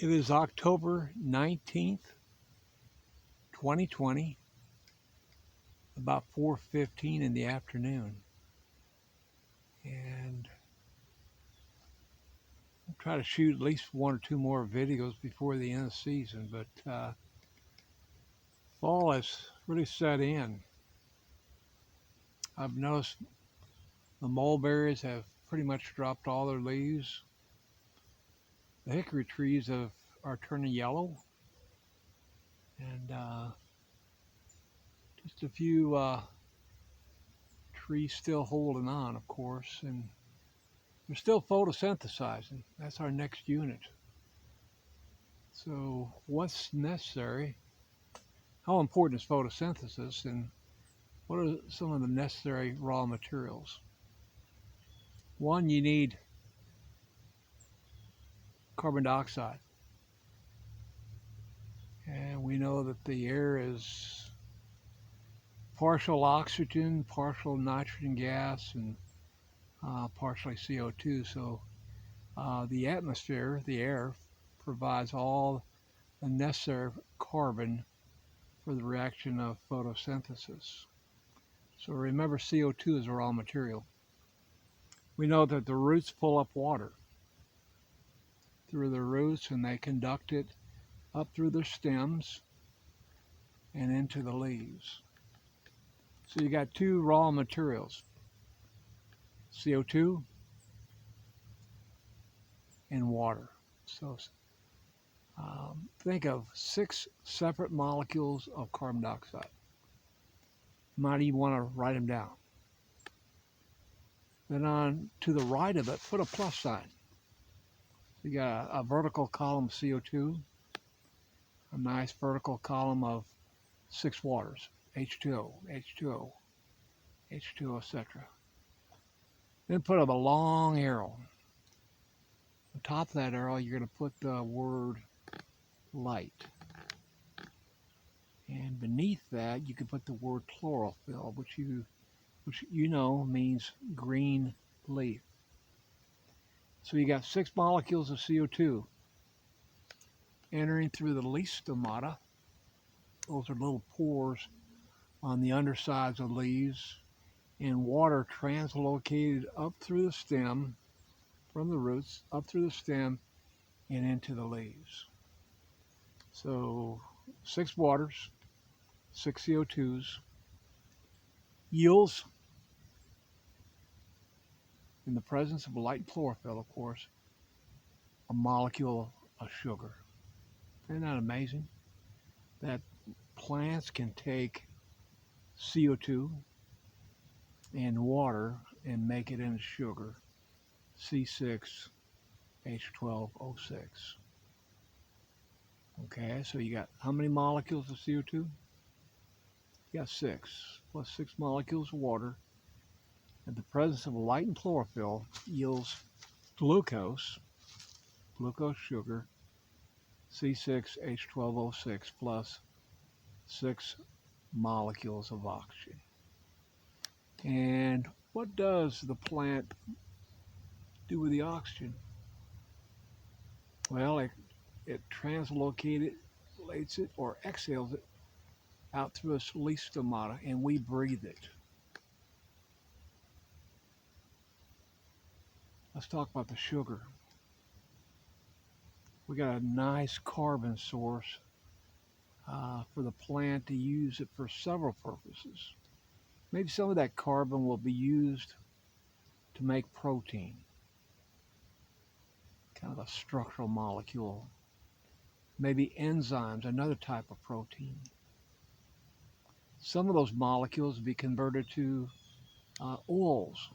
It is October 19th, 2020, about 4:15 in the afternoon. And I'll try to shoot at least one or two more videos before the end of the season, but fall has really set in. I've noticed the mulberries have pretty much dropped all their leaves. The hickory trees are turning yellow, and just a few trees still holding on, of course, and they're still photosynthesizing. That's our next unit. So, what's necessary? How important is photosynthesis, and what are some of the necessary raw materials? One, you need carbon dioxide, and we know that the air is partial oxygen, partial nitrogen gas, and partially CO2. So, the atmosphere, the air, provides all the necessary carbon for the reaction of photosynthesis. So remember, CO2 is a raw material. We know that the roots pull up water through their roots and they conduct it up through their stems and into the leaves. So you got two raw materials, CO2 and water. So think of 6 separate molecules of carbon dioxide. You might even want to write them down. Then on to the right of it, put a plus sign. You got a vertical column of CO2, a nice vertical column of 6 waters, H2O, H2O, H2O, etc. Then put up a long arrow. On top of that arrow, you're going to put the word light. And beneath that, you can put the word chlorophyll, which you know means green leaf. So you got 6 molecules of CO2 entering through the leaf stomata. Those are little pores on the undersides of leaves, and water translocated up through the stem, from the roots, up through the stem, and into the leaves. So 6 waters, 6 CO2s, yields, in the presence of light chlorophyll, of course, a molecule of sugar. Isn't that amazing? That plants can take CO2 and water and make it into sugar, C6H12O6. Okay, so you got how many molecules of CO2? You got 6, plus 6 molecules of water. And the presence of light and chlorophyll yields glucose sugar, C6H12O6 plus 6 molecules of oxygen. And what does the plant do with the oxygen? Well, it translocates it or exhales it out through its leaf stomata, and we breathe it. Let's talk about the sugar. We got a nice carbon source for the plant to use it for several purposes. Maybe some of that carbon will be used to make protein, kind of a structural molecule. Maybe enzymes, another type of protein. Some of those molecules will be converted to oils.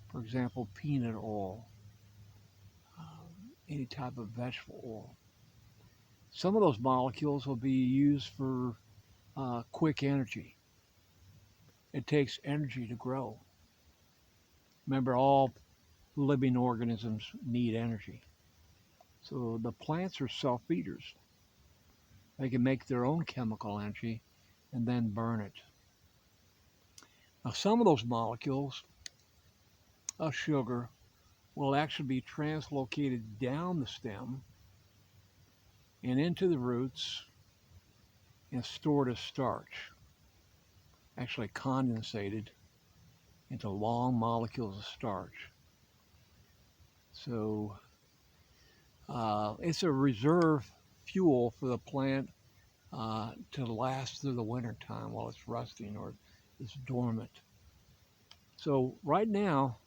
For example, peanut oil, any type of vegetable oil. Some of those molecules will be used for quick energy. It takes energy to grow. Remember, all living organisms need energy. So the plants are self-feeders. They can make their own chemical energy and then burn it. Now, some of those molecules of sugar will actually be translocated down the stem and into the roots and stored as starch, actually condensated into long molecules of starch. So it's a reserve fuel for the plant to last through the winter time while it's rusting or it's dormant. So right now,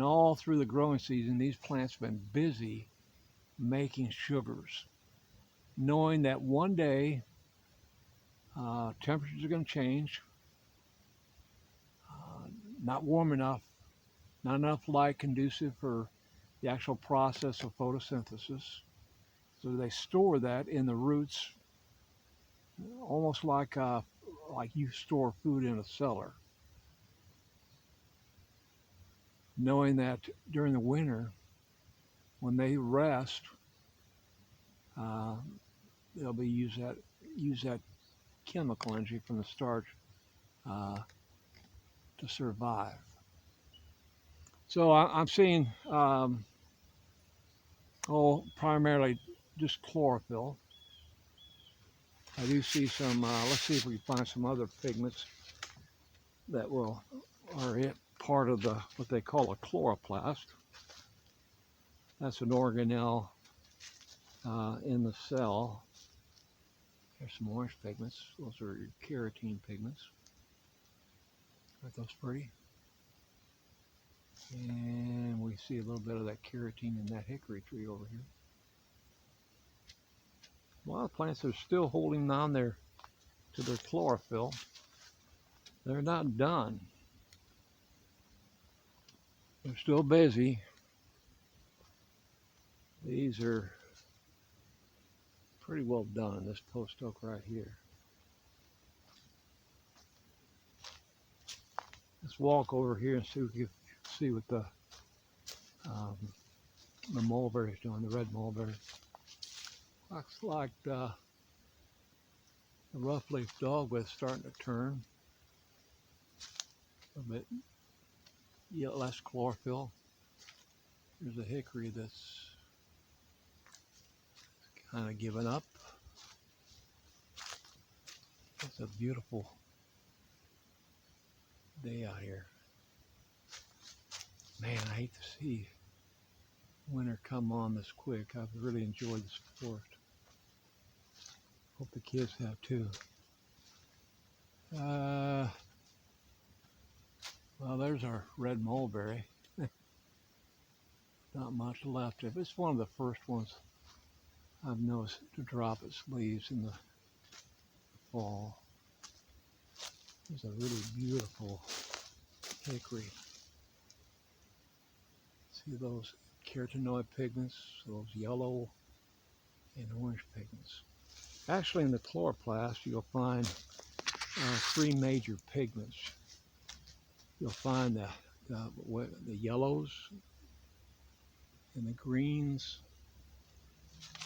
all through the growing season, these plants have been busy making sugars, knowing that one day temperatures are going to change, not warm enough, not enough light conducive for the actual process of photosynthesis. So they store that in the roots, almost like you store food in a cellar, knowing that during the winter, when they rest, uh, they'll be use that chemical energy from the starch uh, to survive. So I'm seeing primarily just chlorophyll. I do see some. Let's see if we can find some other pigments that are part of what they call a chloroplast. That's an organelle in the cell. There's some orange pigments. Those are your carotene pigments. Aren't those pretty? And we see a little bit of that carotene in that hickory tree over here. A lot of plants are still holding on to their chlorophyll. They're not done. They're still busy. These are pretty well done, this post oak right here. Let's walk over here and see what you see what the mulberry is doing, the red mulberry. Looks like the rough-leaf dogwood starting to turn a bit less chlorophyll. There's a hickory that's kind of given up. It's a beautiful day out here. Man, I hate to see winter come on this quick. I've really enjoyed this forest. Hope the kids have too. Well, there's our red mulberry. Not much left of it. It's one of the first ones I've noticed to drop its leaves in the fall. It's a really beautiful hickory. See those carotenoid pigments, those yellow and orange pigments. Actually, in the chloroplast, you'll find three major pigments. You'll find the yellows and the greens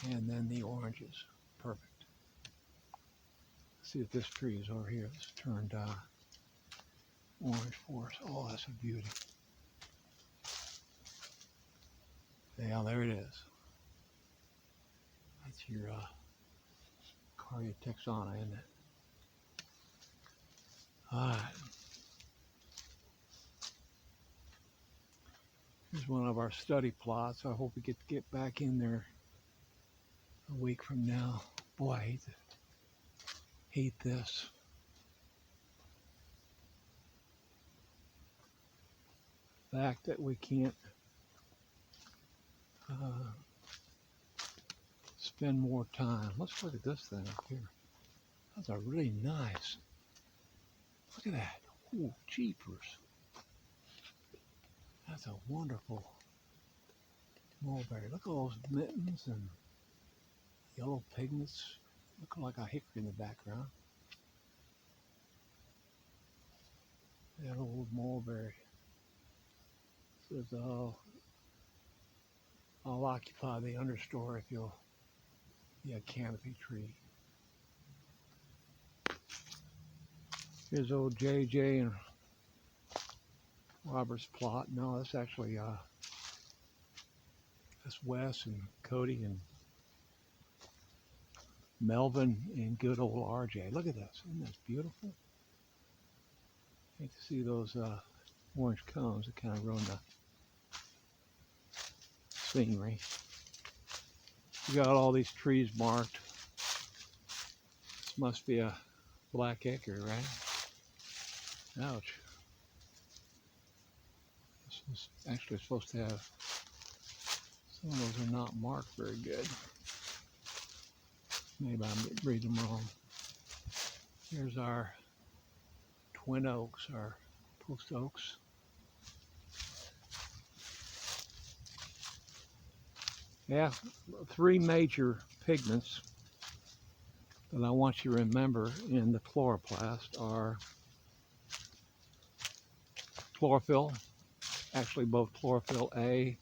and then the oranges. Perfect. Let's see if this tree is over here. It's turned orange for us. Oh, that's a beauty. Yeah, there it is. That's your Caryotexana, isn't it? All right. Here's one of our study plots. I hope we get back in there a week from now. Boy, I hate this. The fact that we can't spend more time. Let's look at this thing up here. That's a really nice. Look at that. Ooh, jeepers. That's a wonderful mulberry. Look at those mittens and yellow pigments. Look like a hickory in the background. That old mulberry. Says, I'll occupy the understory if you'll be a canopy tree. Here's old JJ and Robert's plot. No, that's actually that's Wes and Cody and Melvin and good old RJ. Look at this. Isn't this beautiful? I hate to see those orange cones that kind of ruin the scenery. We got all these trees marked. This must be a black acre, right? Ouch. This is actually supposed to have, some of those are not marked very good. Maybe I'm reading them wrong. Here's our twin oaks, our post oaks. Yeah, three major pigments that I want you to remember in the chloroplast are chlorophyll, actually both chlorophyll A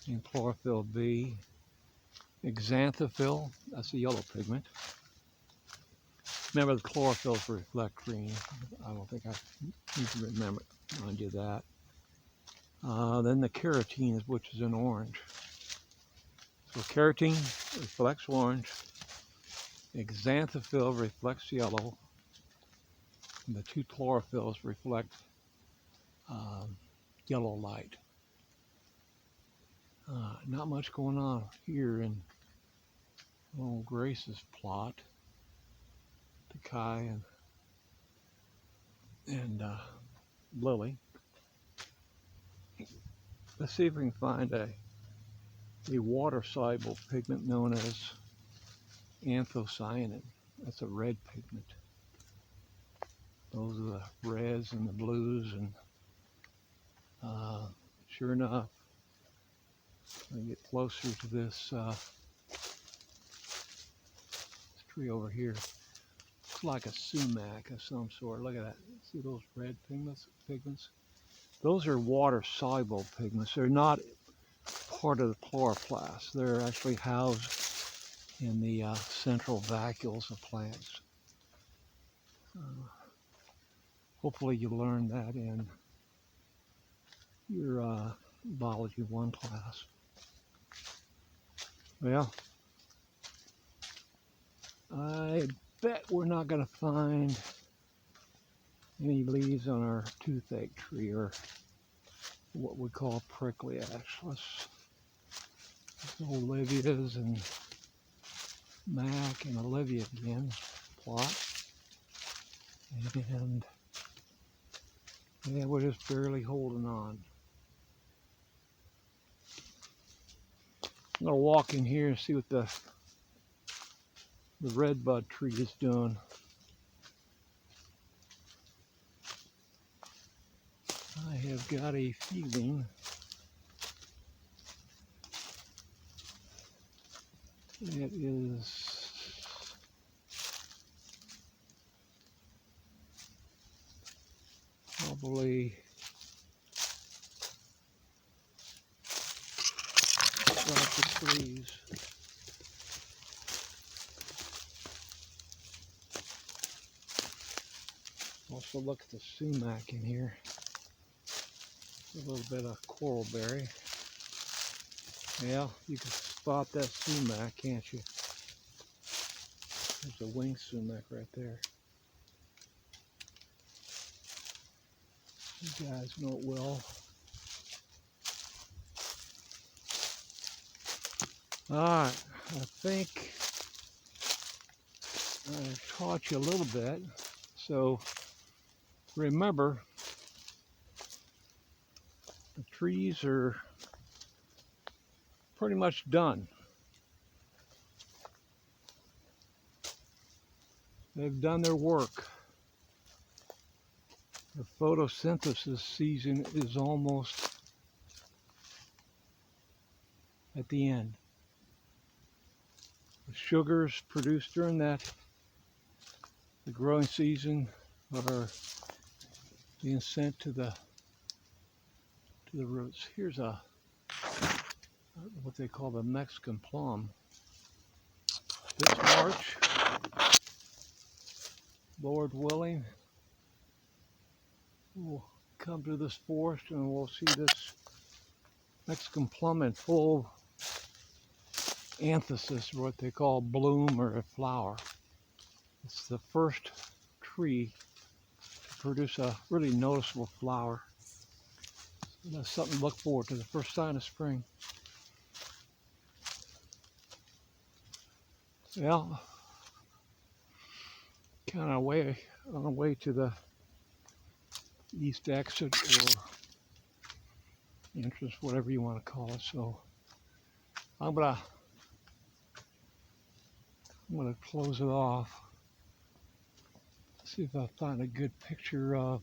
and chlorophyll B, xanthophyll, that's the yellow pigment. Remember the chlorophylls reflect green. I don't think I need to remind you that. Then the carotene, which is in orange. So carotene reflects orange, xanthophyll reflects yellow, and the two chlorophylls reflect yellow light. Not much going on here in old Grace's plot. Kai and Lily. Let's see if we can find a water-soluble pigment known as anthocyanin. That's a red pigment. Those are the reds and the blues, and sure enough, I get closer to this tree over here. It's like a sumac of some sort. Look at that. See those red pigments? Those are water-soluble pigments. They're not part of the chloroplast. They're actually housed in the central vacuoles of plants. Hopefully you learned that in your Biology 1 class. Well, I bet we're not going to find any leaves on our toothache tree, or what we call prickly ash. Let's Olivia's and Mac and Olivia again plot, and yeah, we're just barely holding on. I'm gonna walk in here and see what the redbud tree is doing. I have got a feeling it is probably about the trees. Also look at the sumac in here. A little bit of coralberry. Yeah, you can spot that sumac, can't you? There's a winged sumac right there. You guys know it well. Alright, I think I've taught you a little bit. So remember, the trees are pretty much done. They've done their work. The photosynthesis season is almost at the end. The sugars produced during the growing season are being sent to the roots. Here's what they call the Mexican plum. This March, Lord willing, we'll come to this forest and we'll see this Mexican plum in full anthesis, what they call bloom or a flower. It's the first tree to produce a really noticeable flower. So that's something to look forward to, the first sign of spring. Well, kind of on the way to the east exit or entrance, whatever you want to call it. So I'm gonna close it off. See if I find a good picture of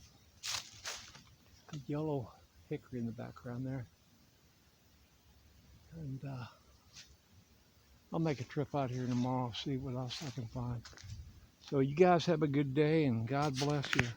the yellow hickory in the background there. And I'll make a trip out here tomorrow, see what else I can find. So you guys have a good day and God bless you.